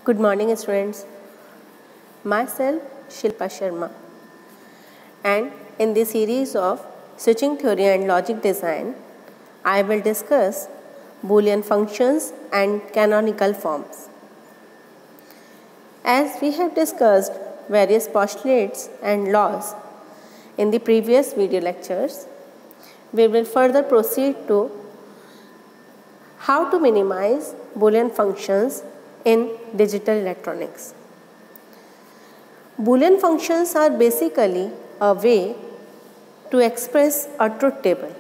Good morning, students. Myself Shilpa Sharma, and in this series of switching theory and logic design, I will discuss Boolean functions and canonical forms. As we have discussed various postulates and laws in the previous video lectures, we will further proceed to how to minimize Boolean functions in digital electronics. Boolean functions are basically a way to express a truth table.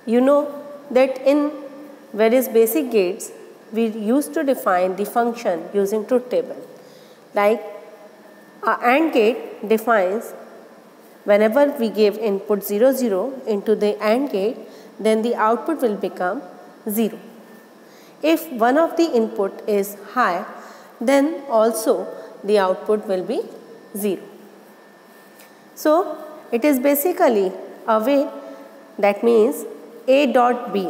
You know that in various basic gates, we used to define the function using truth table. Like a AND gate defines whenever we give input 0, 0 into the AND gate, then the output will become 0. If one of the input is high, then also the output will be 0. So, it is basically a way, that means A dot B,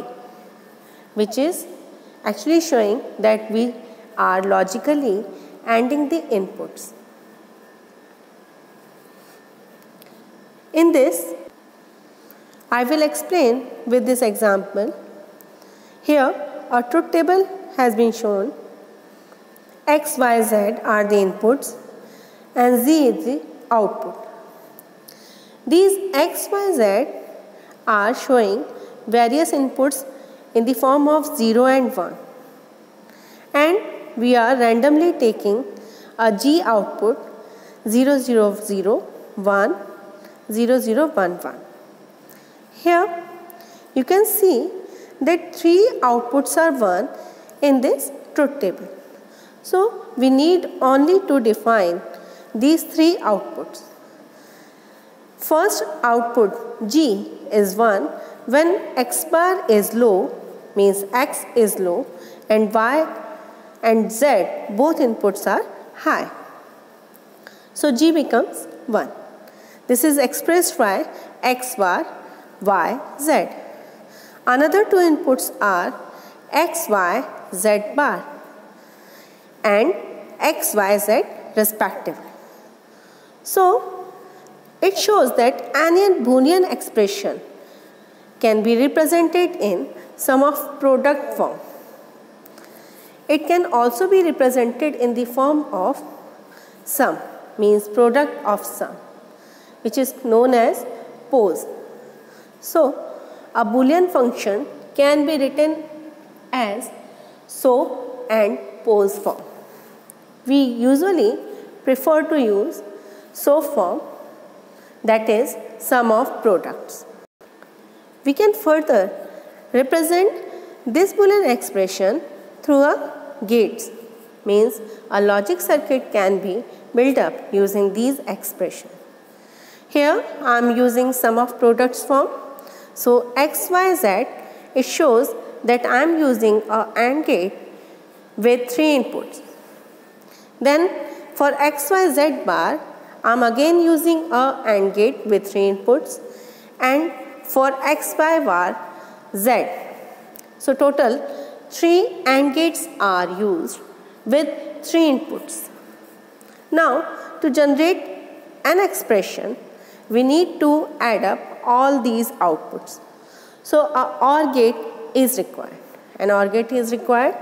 which is actually showing that we are logically ANDing the inputs. In this, I will explain with this example. Here, a truth table has been shown. X, Y, Z are the inputs and Z is the output. These X, Y, Z are showing various inputs in the form of 0 and 1. And we are randomly taking a G output 0, 0, 0, 1, 0, 0, 1, 1. Here you can see that 3 outputs are 1 in this truth table. So, we need only to define these 3 outputs. First output G is 1 when X bar is low, means X is low, and Y and Z both inputs are high. So, G becomes 1. This is expressed by X bar, Y, Z. Another 2 inputs are X, Y, Z bar and X, Y, Z respectively. So, it shows that any Boolean expression can be represented in sum of product form. It can also be represented in the form of sum, means product of sum, which is known as pose. So, a Boolean function can be written as SO and pose form. We usually prefer to use SO form, that is sum of products. We can further represent this Boolean expression through a gates, means a logic circuit can be built up using these expressions. Here I am using sum of products form. So, X, Y, Z, it shows that I am using a AND gate with 3 inputs. Then for X, Y, Z bar, I am again using a AND gate with 3 inputs, and for X, Y bar, Z. So, total 3 AND gates are used with 3 inputs. Now, to generate an expression, we need to add up all these outputs. So, a OR gate is required. An OR gate is required.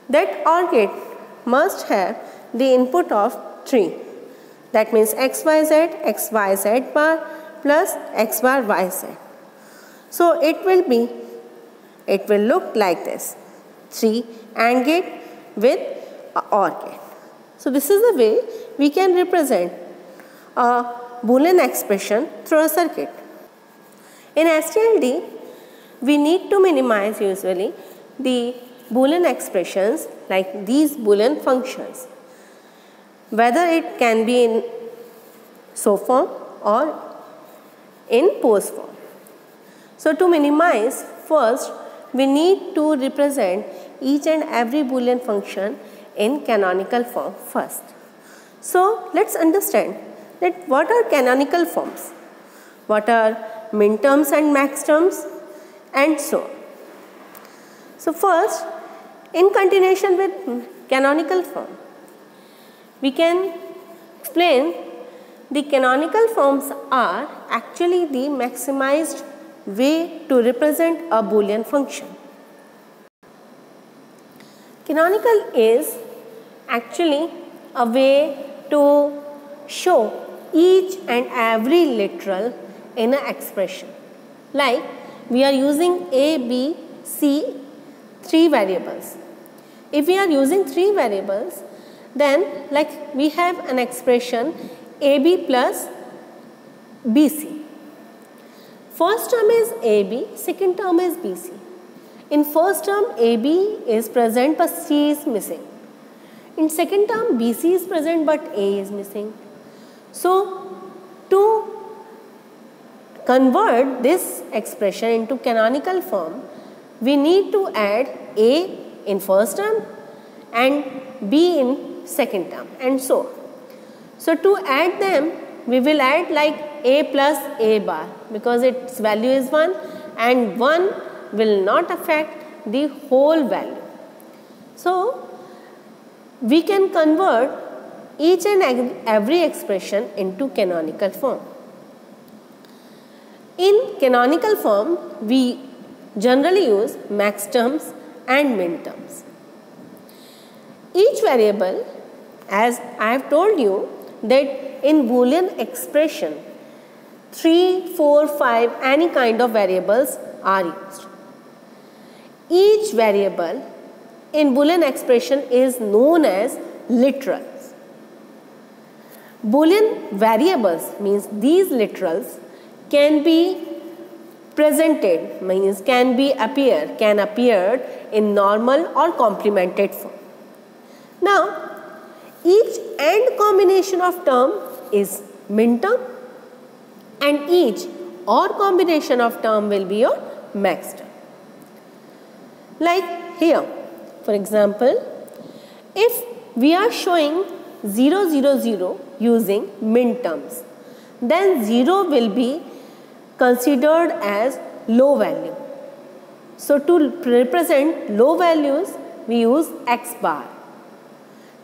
That OR gate must have the input of 3. That means X, Y, Z, X, Y, Z bar plus X bar, Y, Z. So, it will look like this. 3 AND gate with a OR gate. So, this is the way we can represent a Boolean expression through a circuit. In STLD, we need to minimize usually the Boolean expressions like these Boolean functions, whether it can be in SO form or in pose form. So, to minimize, first we need to represent each and every Boolean function in canonical form first. So, let us understand that what are canonical forms, what are minterms and maxterms, and so on. So, first In continuation with canonical form, we can explain the canonical forms are actually the maximized way to represent a Boolean function. Canonical is actually a way to show each and every literal in an expression. Like we are using A, B, C, 3 variables. If we are using 3 variables, then like we have an expression AB plus BC. First term is AB, second term is BC. In first term AB is present but C is missing. In second term BC is present but A is missing. So to convert this expression into canonical form, we need to add A in first term and B in second term and so on. So to add them, we will add like A plus A bar because its value is 1 and 1 will not affect the whole value. So we can convert each and every expression into canonical form. In canonical form, we generally use max terms and min terms. Each variable, as I have told you, that in Boolean expression 3, 4, 5 any kind of variables are used. Each variable in Boolean expression is known as literals. Boolean variables means these literals can be presented, means can appear in normal or complemented form. Now each AND combination of term is min term and each OR combination of term will be your max term. Like here, for example, if we are showing 0, 0, 0 using min terms, then 0 will be considered as low value. So to represent low values, we use X bar.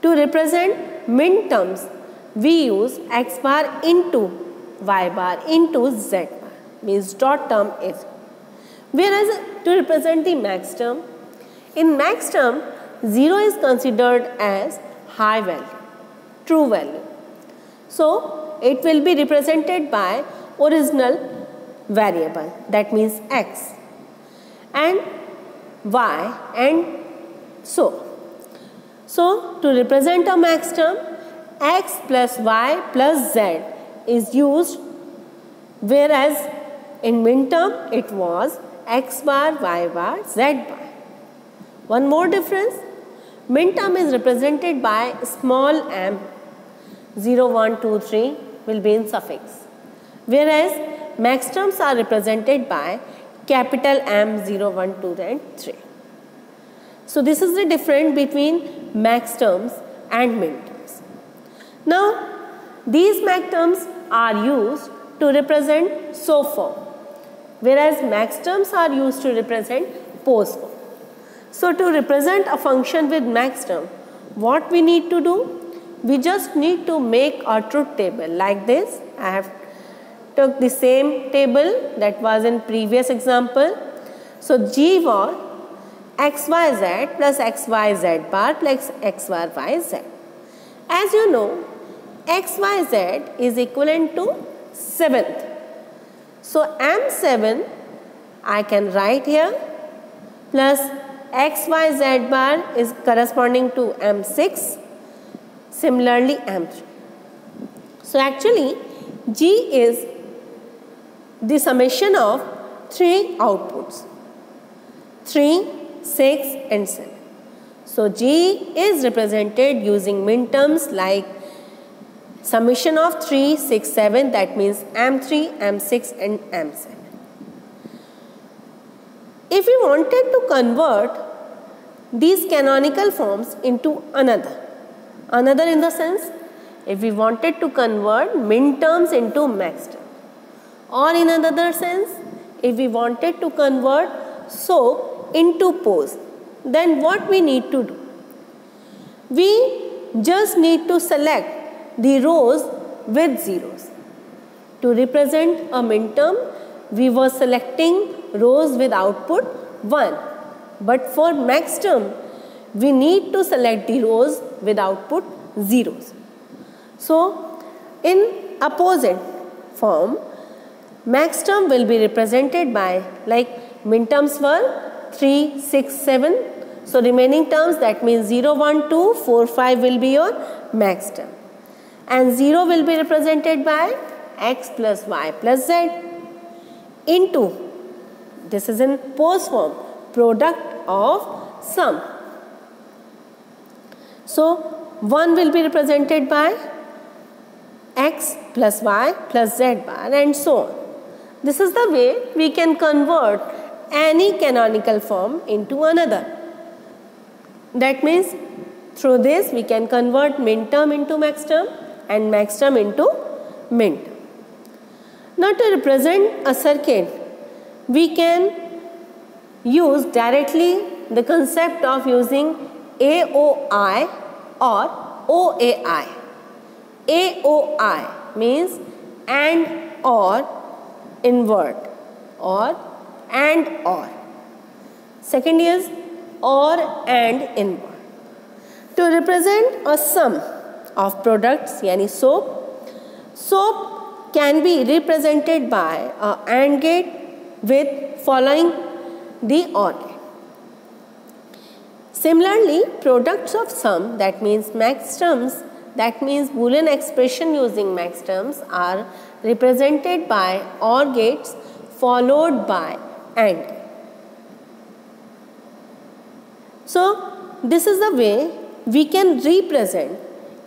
To represent min terms, we use X bar into Y bar into Z bar, means dot term is. Whereas to represent the max term, in max term 0 is considered as high value, true value. So it will be represented by original variable, that means X and Y and so. So to represent a max term, X plus Y plus Z is used, whereas in min term it was X bar, Y bar, Z bar. One more difference, min term is represented by small m, 0, 1, 2, 3 will be in suffix, whereas max terms are represented by capital M, 0, 1, 2 and 3. So this is the difference between max terms and min terms. Now these max terms are used to represent so form, whereas max terms are used to represent pose form. So to represent a function with max term, what we need to do? We just need to make a truth table like this. I have took the same table that was in previous example. So G was XYZ plus XYZ bar plus XYZ. As you know, XYZ is equivalent to 7th. So M7 I can write here plus XYZ bar is corresponding to M6, similarly M3. So actually G is the summation of 3 outputs, 3, 6 and 7. So G is represented using min terms like summation of 3, 6, 7, that means M3, M6 and M7. If we wanted to convert these canonical forms into another in the sense, if we wanted to convert min terms into max term, or in another sense, if we wanted to convert SOAP into pose, then what we need to do? We just need to select the rows with zeros. To represent a minterm, we were selecting rows with output 1. But for maxterm, we need to select the rows with output zeros. So, in opposite form, maxterm will be represented by, like minterms were 3, 6, 7. So, remaining terms, that means 0, 1, 2, 4, 5 will be your maxterm. And 0 will be represented by x plus y plus z into, this is in pose form, product of sum. So, 1 will be represented by x plus y plus z bar and so on. This is the way we can convert any canonical form into another. That means through this we can convert minterm into maxterm and maxterm into minterm. Now, to represent a circuit, we can use directly the concept of using AOI or OAI. AOI means AND OR invert or AND OR. Second is OR AND invert. To represent a sum of products, yani soap can be represented by a AND gate with following the OR gate. Similarly, products of sum, that means maxterms, that means Boolean expression using maxterms, are represented by OR gates followed by AND gate. So, this is the way we can represent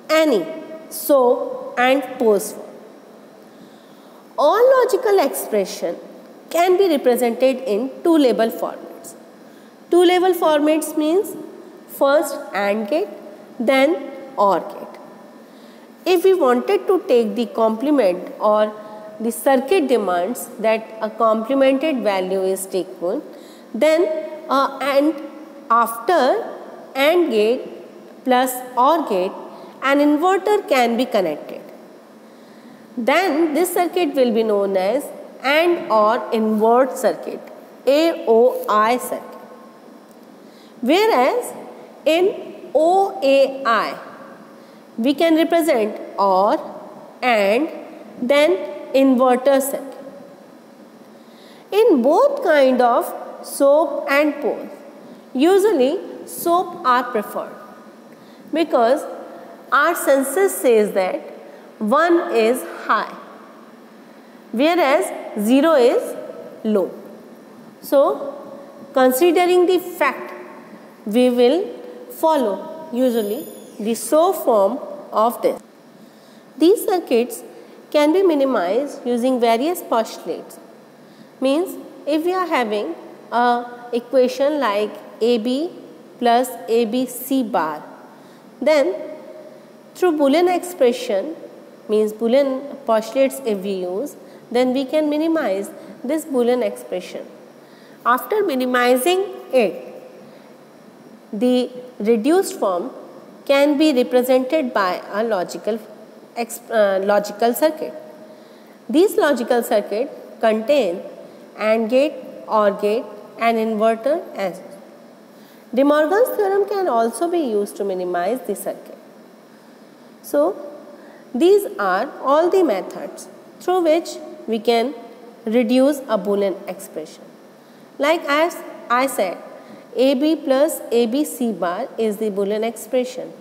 any SOAP and pose form. All logical expression can be represented in two label formats. Two label formats means first AND gate, then OR gate. If we wanted to take the complement or the circuit demands that a complemented value is taken, then and after AND gate plus OR gate, an inverter can be connected. Then this circuit will be known as AND OR invert circuit, AOI circuit. Whereas in OAI, we can represent OR and then inverter circuit. In both kind of SOAP and pose, usually SOAP are preferred because our census says that 1 is high, whereas 0 is low. So, considering the fact, we will follow usually the SOAP form of this. These circuits can be minimized using various postulates. Means, if we are having a equation like AB plus ABC bar, then through Boolean expression, means Boolean postulates if we use, then we can minimize this Boolean expression. After minimizing it, the reduced form can be represented by a logical circuit. These logical circuits contain AND gate, OR gate and inverter as well. De Morgan's theorem can also be used to minimize the circuit. So, these are all the methods through which we can reduce a Boolean expression. Like as I said, AB plus ABC bar is the Boolean expression.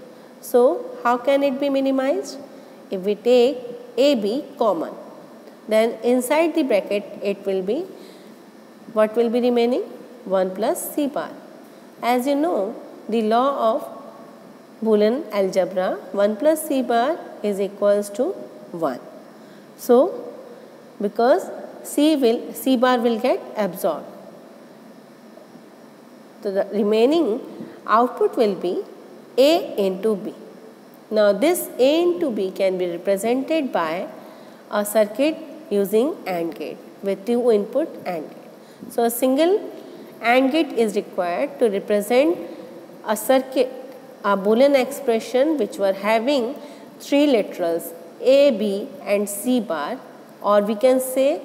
So, how can it be minimized? If we take AB common, then inside the bracket it will be, what will be remaining? 1 plus C bar. As you know, the law of Boolean algebra, 1 plus C bar is equals to 1. So, because C bar will get absorbed, so the remaining output will be A into B. Now, this A into B can be represented by a circuit using AND gate with two input AND gate. So, a single AND gate is required to represent a circuit, a Boolean expression which were having three literals A, B and C bar, or we can say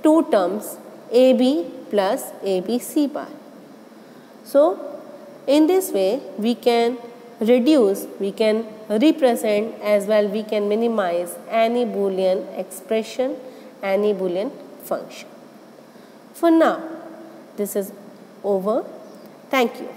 two terms AB plus ABC bar. So in this way we can reduce, we can represent, as well we can minimize any Boolean expression, any Boolean function. For now, this is over. Thank you.